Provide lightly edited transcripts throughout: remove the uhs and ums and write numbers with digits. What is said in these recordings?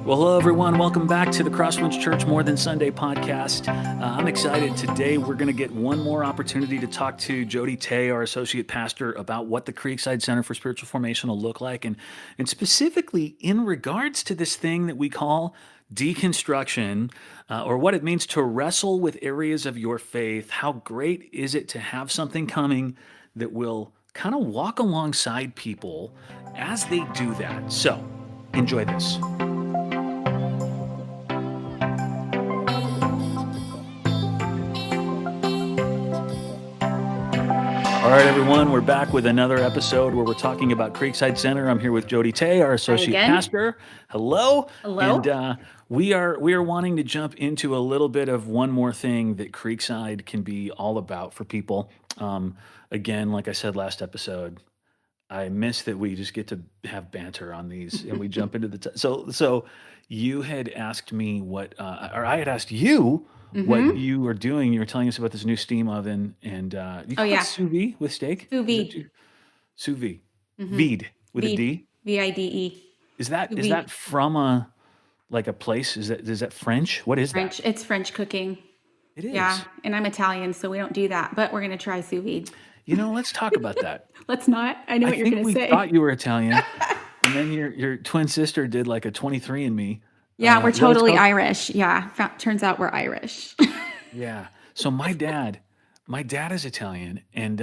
Well, hello, everyone. Welcome back to the CrossWinds Church More Than Sunday podcast. I'm excited. Today, we're going to get one more opportunity to talk to Jodie Tay, our associate pastor, about what the Creekside Center for Spiritual Formation will look like, and specifically in regards to this thing that we call deconstruction, or what it means to wrestle with areas of your faith. How great is it to have something coming that will kind of walk alongside people as they do that? So, enjoy this. All right, everyone, we're back with another episode where we're talking about Creekside Center. I'm here with Jodie Tay, our associate pastor. Hello. Hello. And we are wanting to jump into a little bit of one more thing that Creekside can be all about for people. Again, like I said last episode, I miss that we just get to have banter on these and we jump into the so you had asked me or I had asked you what you were doing. You were telling us about this new steam oven and you call it sous vide with steak? Sous vide. Sous vide. Vide with a D? V-I-D-E. Is that from a place? Is that French? What is French. that? It's French cooking. It is. Yeah, and I'm Italian, so we don't do that, but we're going to try sous vide. Let's talk about that. Let's not. I know what you're going to say. I thought you were Italian, and then your twin sister did like a 23andMe. Yeah, we're totally Irish. Yeah, turns out we're Irish. Yeah. So my dad is Italian, and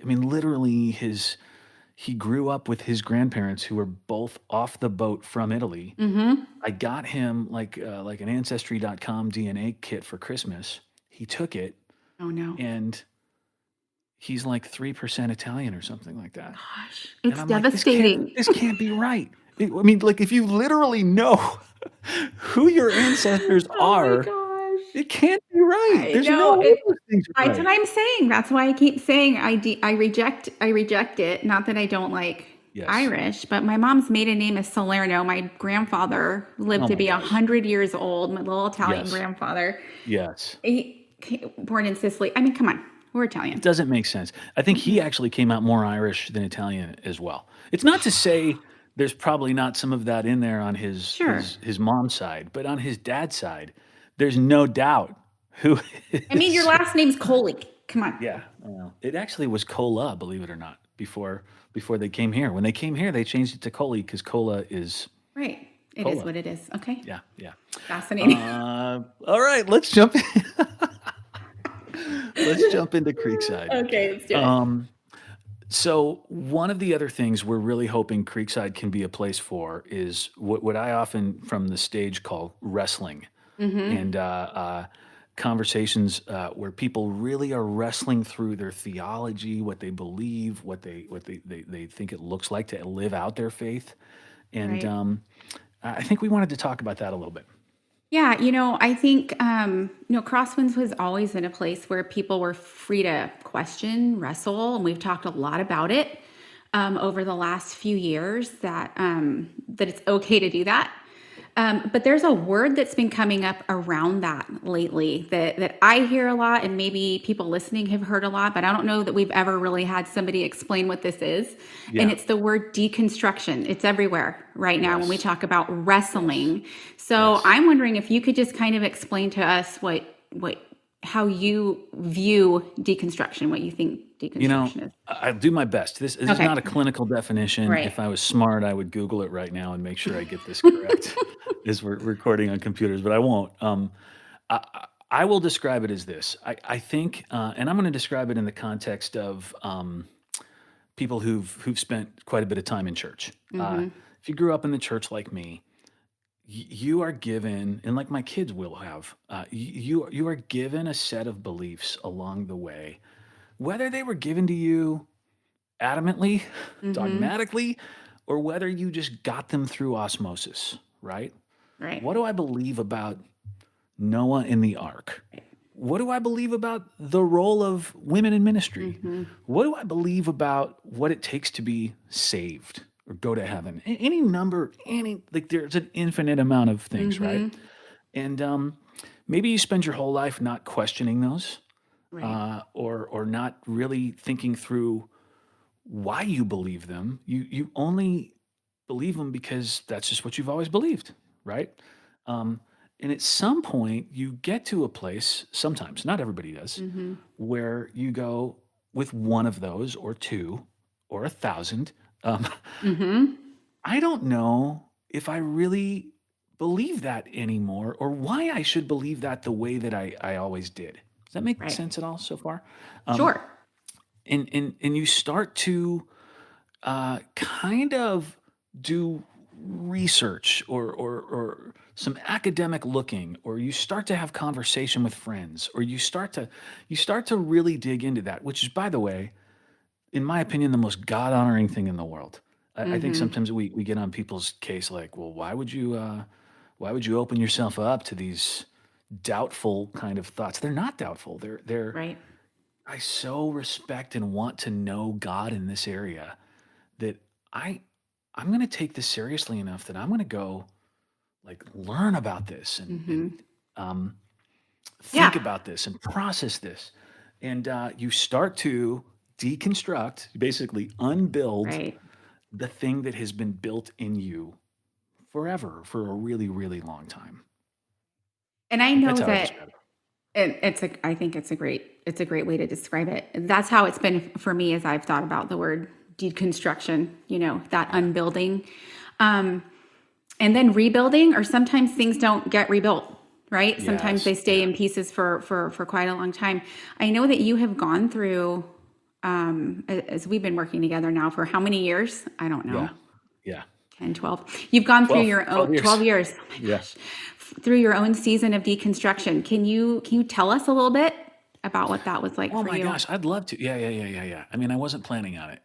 literally he grew up with his grandparents who were both off the boat from Italy. I got him like an Ancestry.com DNA kit for Christmas. He took it. Oh no. And he's like 3% Italian or something like that. Gosh, it's devastating. Like, this can't be right. If you literally know who your ancestors are, it can't be right. There's no way those things are right. That's what I'm saying. That's why I keep saying I reject it. Not that I don't like Irish, but my mom's maiden name is Salerno. My grandfather lived to be 100 years old. My little Italian grandfather. Yes. He born in Sicily. I mean, come on. We're Italian. It doesn't make sense. I think he actually came out more Irish than Italian as well. It's not to say there's probably not some of that in there on his mom's side, but on his dad's side, there's no doubt who. I mean, your last name's Coley. Come on. Yeah, it actually was Cola, believe it or not, before they came here. When they came here, they changed it to Coley because Cola is right. It is what it is. Okay. Yeah. Fascinating. All right, let's jump in. Let's jump into Creekside. Okay, let's do it. So one of the other things we're really hoping Creekside can be a place for is what I often from the stage call wrestling, and conversations where people really are wrestling through their theology, what they believe, what they think it looks like to live out their faith, and I think we wanted to talk about that a little bit. Yeah, I think, CrossWinds has always been a place where people were free to question, wrestle, and we've talked a lot about it over the last few years that it's okay to do that. But there's a word that's been coming up around that lately that I hear a lot, and maybe people listening have heard a lot, but I don't know that we've ever really had somebody explain what this is. Yeah. And it's the word deconstruction. It's everywhere right now when we talk about wrestling. So I'm wondering if you could just kind of explain to us how you view deconstruction, what you think deconstruction is. I'll do my best. This is not a clinical definition. Right. If I was smart, I would Google it right now and make sure I get this correct as we're recording on computers, but I won't. I will describe it as this. I think, and I'm going to describe it in the context of people who've spent quite a bit of time in church. If you grew up in the church like me, you are given, and like my kids will have, you are given a set of beliefs along the way, whether they were given to you adamantly, dogmatically, or whether you just got them through osmosis, right? Right. What do I believe about Noah in the ark? What do I believe about the role of women in ministry? What do I believe about what it takes to be saved or go to heaven? There's an infinite amount of things, right? And maybe you spend your whole life not questioning those, or not really thinking through why you believe them. You only believe them because that's just what you've always believed, right? Um, and at some point, you get to a place, sometimes, not everybody does, Mm-hmm. where you go with one of those, or two, or 1,000. Um, Mm-hmm. I don't know if I really believe that anymore, or why I should believe that the way that I always did. Does that make Right. sense at all so far? Um, Sure. and you start to kind of do research, or some academic looking, or you start to have conversation with friends, or you start to really dig into that, which is, by the way, in my opinion, the most God honoring thing in the world. I think Mm-hmm. sometimes we get on people's case like, well, why would you open yourself up to these doubtful kind of thoughts? They're not doubtful. They're Right. I so respect and want to know God in this area that I I'm going to take this seriously enough that I'm going to go like learn about this, and Mm-hmm. um, Yeah. think about this and process this, and you start to deconstruct, basically unbuild Right. the thing that has been built in you forever, for a really, really long time. And I That's know how I that describe it. I think it's a great way to describe it. That's how it's been for me as I've thought about the word deconstruction, that Yeah. unbuilding. Um, and then rebuilding, or sometimes things don't get rebuilt, right? Sometimes Yes. they stay Yeah. in pieces for quite a long time. I know that you have gone through, as we've been working together now for how many years? I don't Yeah. know, Yeah. 10, 12. You've gone through 12. your own 12 years. 12 years. Oh my Yeah. gosh. Through your own season of deconstruction. Can you tell us a little bit about what that was like Oh for my you? gosh, I'd love to. Yeah, yeah, yeah, yeah, yeah. I mean, I wasn't planning on it,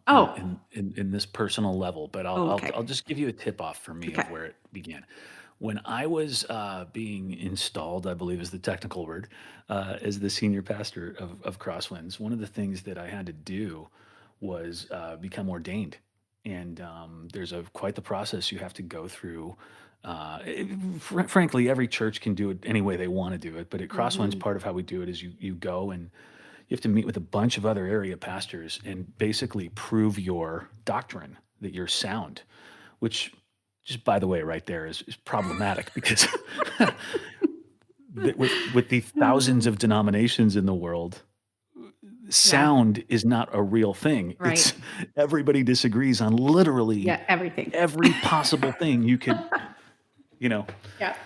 Oh, in this personal level, but I'll oh, I'll okay. I'll just give you a tip off for me Okay. of where it began. When I was being installed, I believe is the technical word, as the senior pastor of CrossWinds, one of the things that I had to do was become ordained, and there's a quite the process you have to go through. Frankly, every church can do it any way they want to do it, but at CrossWinds, Mm-hmm. part of how we do it is you go and you have to meet with a bunch of other area pastors and basically prove your doctrine, that you're sound, which, just by the way, right there is problematic because with the thousands of denominations in the world, Yeah. sound is not a real thing. Right. It's everybody disagrees on literally Yeah. Everything. every possible thing you could, you know. Yeah.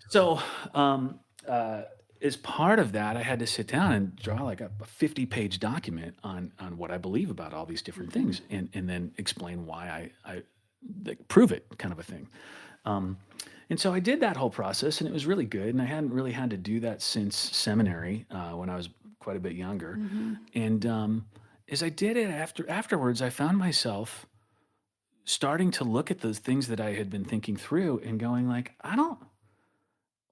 So, um, uh, as part of that, I had to sit down and draw like a 50-page document on what I believe about all these different Mm-hmm. things, and then explain why I like, prove it, kind of a thing. Um, and so I did that whole process, and it was really good. And I hadn't really had to do that since seminary, when I was quite a bit younger. Mm-hmm. And as I did it afterwards, I found myself starting to look at those things that I had been thinking through and going like, I don't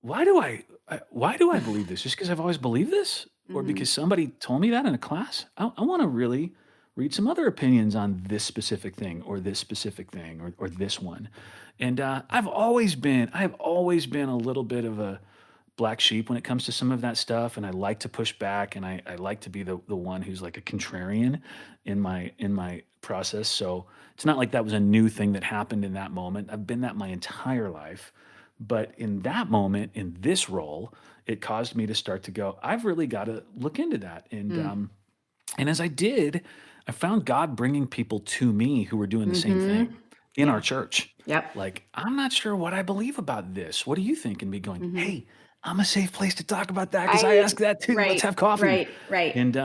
why do I believe this? Just because I've always believed this? Or Mm-hmm. because somebody told me that in a class? I want to really read some other opinions on this specific thing, or this specific thing, or this one. And I've always been a little bit of a black sheep when it comes to some of that stuff. And I like to push back, and I like to be the one who's like a contrarian in my process. So it's not like that was a new thing that happened in that moment. I've been that my entire life. But in that moment, in this role, it caused me to start to go, I've really got to look into that. And as I did, I found God bringing people to me who were doing the same Mm-hmm. thing in our Yeah. church. Yep. Like, I'm not sure what I believe about this. What do you think? And me going, Mm-hmm. hey, I'm a safe place to talk about that because I I ask that too. Let's right. have coffee. Right. Right. And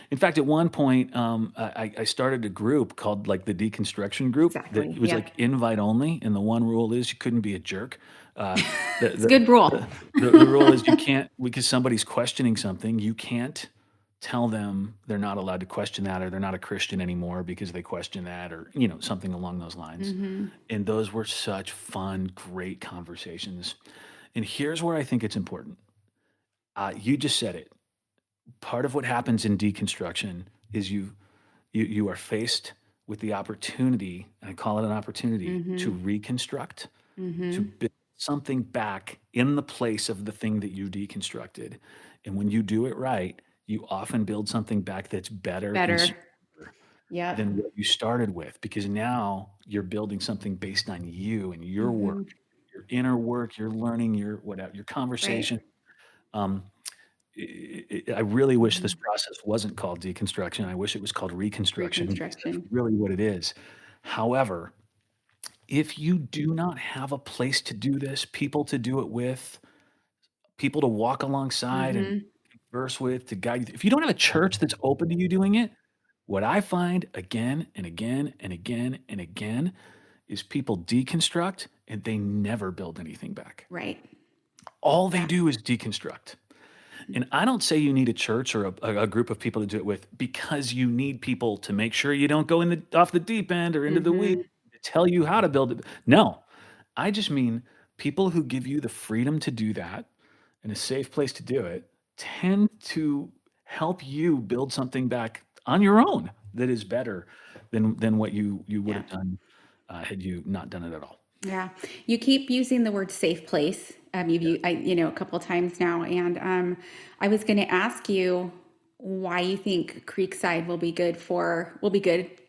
in fact, at one point, I started a group called like the Deconstruction group that Exactly. was Yep. like invite only. And the one rule is you couldn't be a jerk. Uh, the, It's a good the, rule. the rule is you can't, because somebody's questioning something, you can't tell them they're not allowed to question that, or they're not a Christian anymore because they question that, or something along those lines. Mm-hmm. And those were such fun, great conversations. And here's where I think it's important. You just said it. Part of what happens in deconstruction is you are faced with the opportunity, and I call it an opportunity, to Mm-hmm. reconstruct, to Mm-hmm. build something back in the place of the thing that you deconstructed. And when you do it right, you often build something back that's better and Better. stronger Yep. than what you started with, because now you're building something based on you and your Mm-hmm. work, your inner work, your learning, your whatever, your Right. conversation. Um, I really wish this Mhm. process wasn't called deconstruction. I wish it was called reconstruction because that's Reconstruction. really what it is. However, if you do not have a place to do this, people to do it with, people to walk alongside and Mhm. converse with, to guide you, if you don't have a church that's open to you doing it, what I find again and again and again and again is people deconstruct and they never build anything back. Right. All they Yeah. do is deconstruct. And I don't say you need a church or a group of people to do it with because you need people to make sure you don't go in off the deep end or into the weeds Mhm. to tell you how to build it. No, I just mean people who give you the freedom to do that and a safe place to do it tend to help you build something back on your own that is better than what you would Yeah. have done had you not done it at all. Yeah. You keep using the word safe place. Yeah. A couple times now, and I was going to ask you why you think Creekside will be good for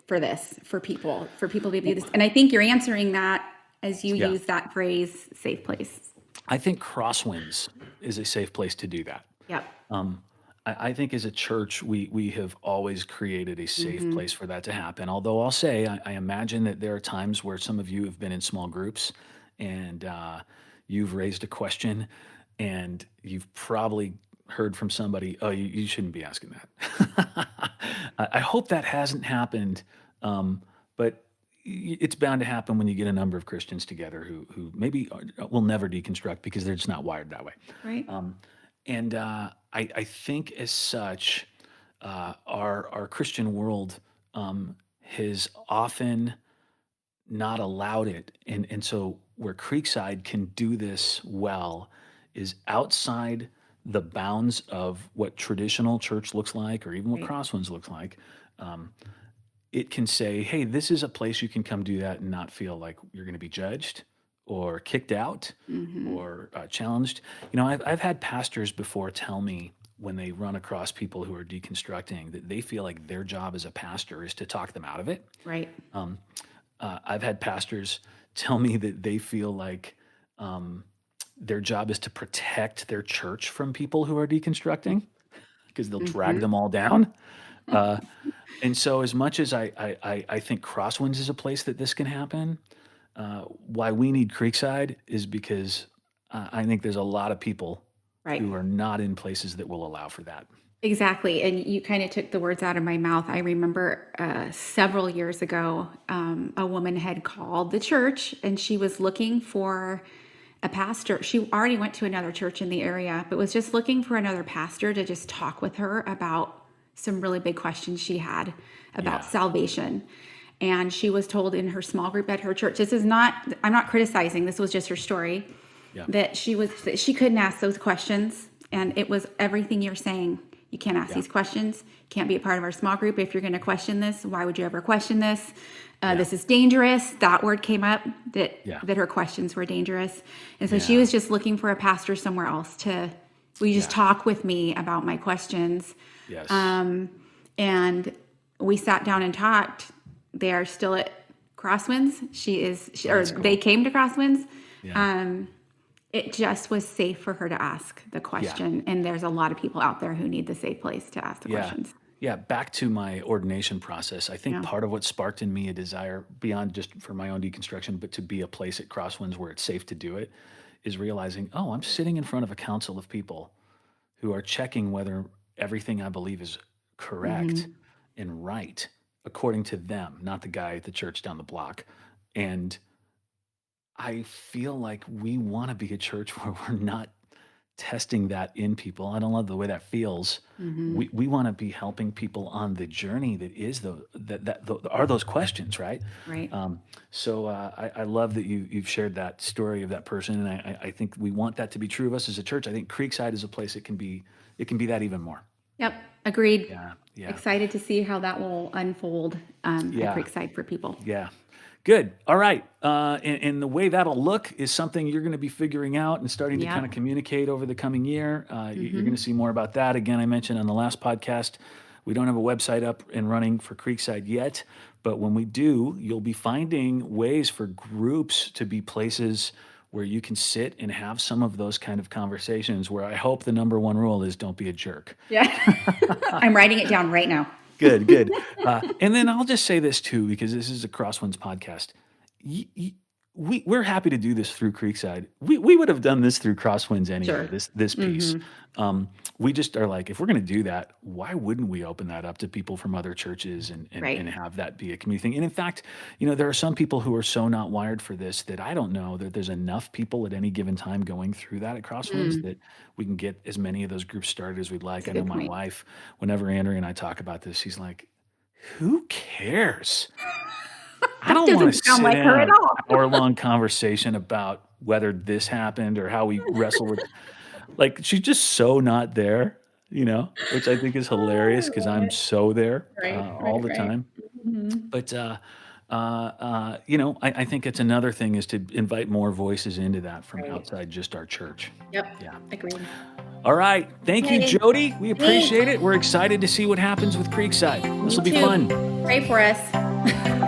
this for people to do this, and I think you're answering that as you Yeah. use that phrase, safe place. I think CrossWinds is a safe place to do that. Yep. Um, I think as a church, we have always created a safe Mm-hmm. place for that to happen. Although I'll say, I imagine that there are times where some of you have been in small groups and you've raised a question and you've probably heard from somebody, oh, you shouldn't be asking that. I hope that hasn't happened, but it's bound to happen when you get a number of Christians together who maybe will never deconstruct because they're just not wired that way. Right. Um, and I think as such, our Christian world has often not allowed it. And so where Creekside can do this well is outside the bounds of what traditional church looks like, or even what Right. Crosswinds looks like. Um, it can say, hey, this is a place you can come do that and not feel like you're going to be judged or kicked out Mm-hmm. or challenged. You know, I've had pastors before tell me when they run across people who are deconstructing that they feel like their job as a pastor is to talk them out of it. Right. Um, I've had pastors tell me that they feel like um, their job is to protect their church from people who are deconstructing because they'll drag Mm-hmm. them all down. Uh, and so, as much as I think Crosswinds is a place that this can happen, why we need Creekside is because I think there's a lot of people Right. who are not in places that will allow for that. Exactly. And you kind of took the words out of my mouth. I remember several years ago, a woman had called the church and she was looking for a pastor. She already went to another church in the area, but was just looking for another pastor to just talk with her about some really big questions she had about Yeah, salvation. And she was told in her small group at her church, this is not, I'm not criticizing, this was just her story, yeah, that she couldn't ask those questions. And it was everything you're saying. You can't ask yeah, these questions. Can't be a part of our small group if you're going to question this. Why would you ever question this? yeah, This is dangerous. That word came up yeah, that her questions were dangerous, and so she yeah, was just looking for a pastor somewhere else to. Will you just yeah, talk with me about my questions? yes, And we sat down and talked. They are still at Crosswinds. Or that's they cool. came to Crosswinds. Yeah, It just was safe for her to ask the yeah, question. And there's a lot of people out there who need the safe place to ask the yeah, questions. yeah. Back to my ordination process. I think Yeah. part of what sparked in me a desire beyond just for my own deconstruction, but to be a place at Crosswinds where it's safe to do it, is realizing, oh, I'm sitting in front of a council of people who are checking whether everything I believe is correct Hmm. and right according to them, not the guy at the church down the block. And I feel like we want to be a church where we're not testing that in people. I don't love the way that feels. Hmm. We want to be helping people on the journey that is are those questions, right? Right. Um, so I love that you've shared that story of that person, and I think we want that to be true of us as a church. I think Creekside is a place it can be that even more. Yep. Agreed. Yeah, yeah, Excited to see how that will unfold at yeah. Creekside for people. Yeah. Good. All right. And the way that'll look is something you're going to be figuring out and starting to kind of Yep. communicate over the coming year. You're going to Hmm. see more about that. Again, I mentioned on the last podcast, we don't have a website up and running for Creekside yet, but when we do, you'll be finding ways for groups to be places where you can sit and have some of those kind of conversations where I hope the number one rule is don't be a jerk. Yeah. I'm writing it down right now. Good. And then I'll just say this too, because this is a CrossWinds podcast. We're happy to do this through Creekside. We would have done this through CrossWinds anyway, Sure. this piece. We just are like, if we're going to do that, why wouldn't we open that up to people from other churches and Right. have that be a community thing? And in fact, there are some people who are so not wired for this that I don't know that there's enough people at any given time going through that at CrossWinds that we can get as many of those groups started as we'd like. That's a I know good my point. wife, whenever Andrea and I talk about this, she's like, who cares? I don't want to Doesn't sound sit like in her on at an all. hour-long conversation about whether this happened or how we wrestle with. Like, she's just so not there, which I think is hilarious because I'm so there all the Right. time. But I think it's another thing is to invite more voices into that from Right. outside just our church. Yep. Yeah. Agreed. All right. Thank you, Yay. Jodie. We appreciate it. We're excited to see what happens with Creekside. This will be fun. Pray for us.